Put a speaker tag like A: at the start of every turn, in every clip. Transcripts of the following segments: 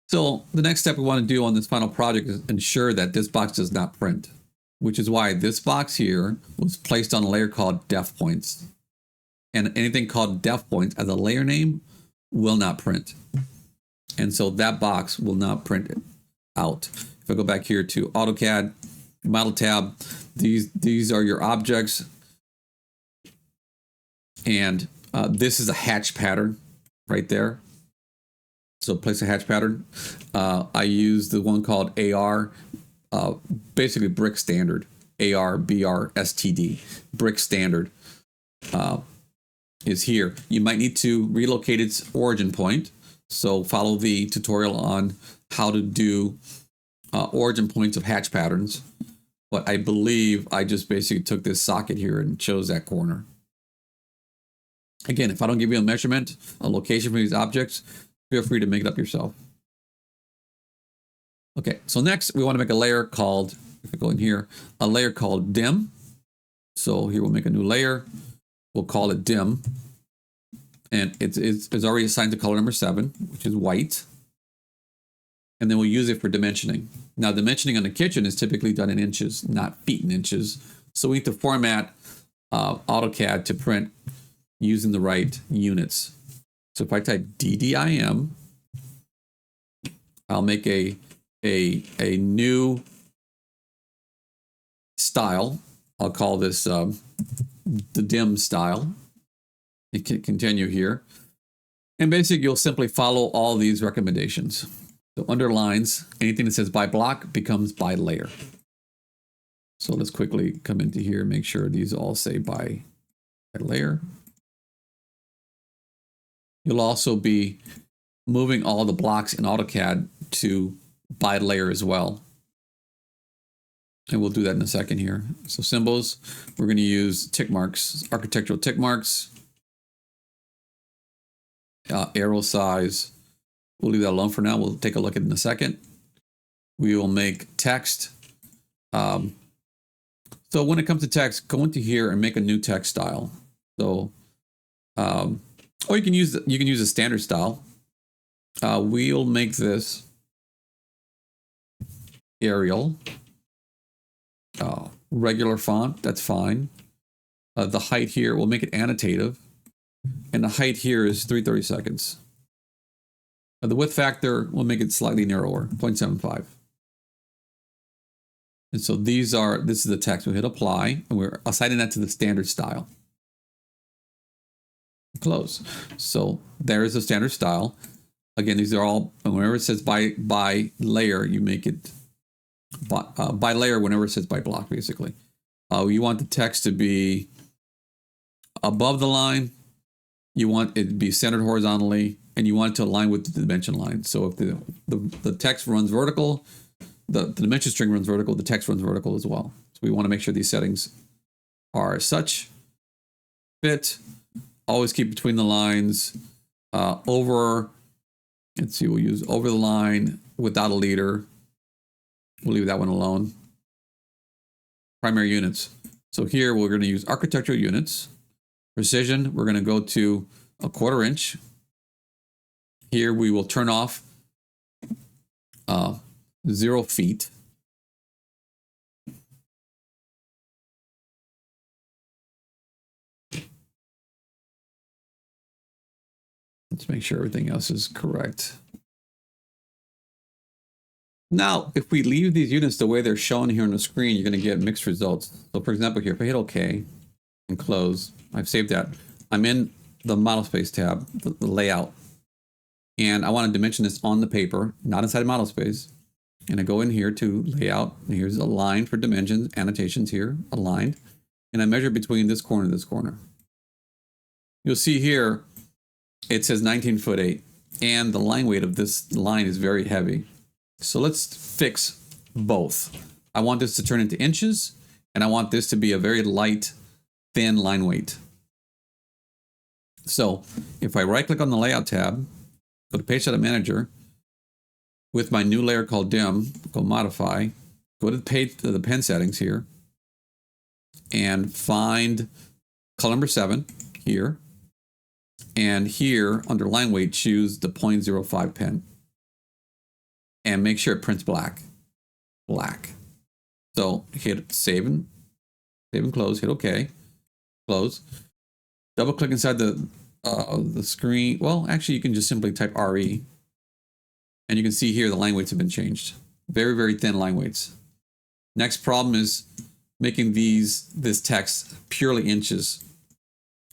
A: So the next step we want to do on this final project is ensure that this box does not print, which is why this box here was placed on a layer called def points. And anything called def points as a layer name will not print. And so that box will not print out. If I go back here to AutoCAD, model tab, these are your objects. And this is a hatch pattern right there. So place a hatch pattern. I use the one called AR, basically brick standard, AR, BR, STD, brick standard is here. You might need to relocate its origin point. So follow the tutorial on how to do origin points of hatch patterns. But I believe I just basically took this socket here and chose that corner. Again, if I don't give you a measurement, a location for these objects, feel free to make it up yourself. Okay, so next we want to make a layer called, if I go in here, a layer called dim. So here we'll make a new layer. We'll call it dim. And it's already assigned to color number 7, which is white. And then we'll use it for dimensioning. Now, dimensioning on the kitchen is typically done in inches, not feet in inches. So we need to format AutoCAD to print using the right units. So if I type DDIM, I'll make a new style. I'll call this the dim style. You can continue here. And basically, you'll simply follow all these recommendations. So under lines, anything that says by block becomes by layer. So let's quickly come into here and make sure these all say by layer. You'll also be moving all the blocks in AutoCAD to by layer as well. And we'll do that in a second here. So symbols, we're going to use tick marks, architectural tick marks. Arrow size, we'll leave that alone for now. We'll take a look at it in a second. We will make text. So when it comes to text, go into here and make a new text style. So, or you can use a standard style. We'll make this Arial, regular font. That's fine. The height here, we'll make it annotative. And the height here is 330 seconds. The width factor, we'll make it slightly narrower, 0.75. And so this is the text. We'll hit apply, and we're assigning that to the standard style. Close. So there is a standard style. Again, these are all, whenever it says by layer, you make it by layer whenever it says by block, basically. You want the text to be above the line. You want it to be centered horizontally, and you want it to align with the dimension line. So if the text runs vertical, the dimension string runs vertical, the text runs vertical as well. So we want to make sure these settings are such. Fit. Always keep between the lines. Over, let's see, we'll use over the line without a leader. We'll leave that one alone. Primary units. So here we're going to use architectural units. Precision, we're going to go to 1/4 inch. Here we will turn off 0 feet. Let's make sure everything else is correct. Now, if we leave these units the way they're shown here on the screen, you're going to get mixed results. So for example, here, if I hit OK and close, I've saved that. I'm in the model space tab, the layout, and I want to dimension this on the paper, not inside model space. And I go in here to layout, and here's a line for dimensions, annotations here, aligned, and I measure between this corner and this corner. You'll see here, it says 19'8", and the line weight of this line is very heavy. So let's fix both. I want this to turn into inches, and I want this to be a very light, thin line weight. So if I right click on the layout tab, go to page setup manager, with my new layer called dim, go modify, go to the pen settings here, and find color number 7 here. And here under line weight, choose the 0.05 pen. and make sure it prints black. So hit save and close, hit OK, close. Double click inside the screen. Well, actually you can just simply type RE and you can see here the line weights have been changed. Very, very thin line weights. Next problem is making this text purely inches.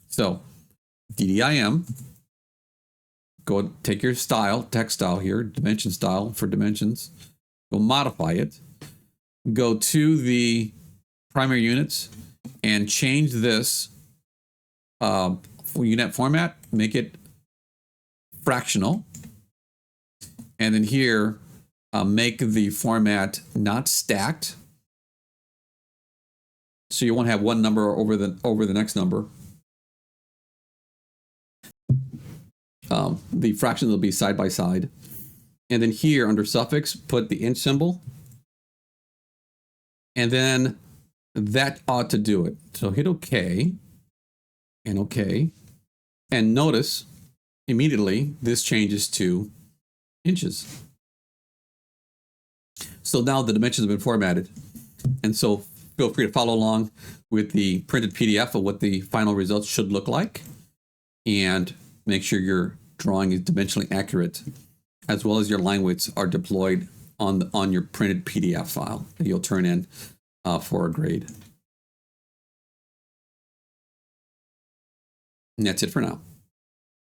A: So DDIM, go take your style, text style here, dimension style for dimensions, go modify it, go to the primary units and change this for unit format, make it fractional. And then here, make the format not stacked. So you won't have one number over the next number. The fractions will be side by side. And then here under suffix, put the inch symbol. And then that ought to do it. So hit OK and OK. And notice immediately this changes to inches. So now the dimensions have been formatted. And so feel free to follow along with the printed PDF of what the final results should look like. And make sure your drawing is dimensionally accurate, as well as your line weights are deployed on your printed PDF file that you'll turn in for a grade. And that's it for now.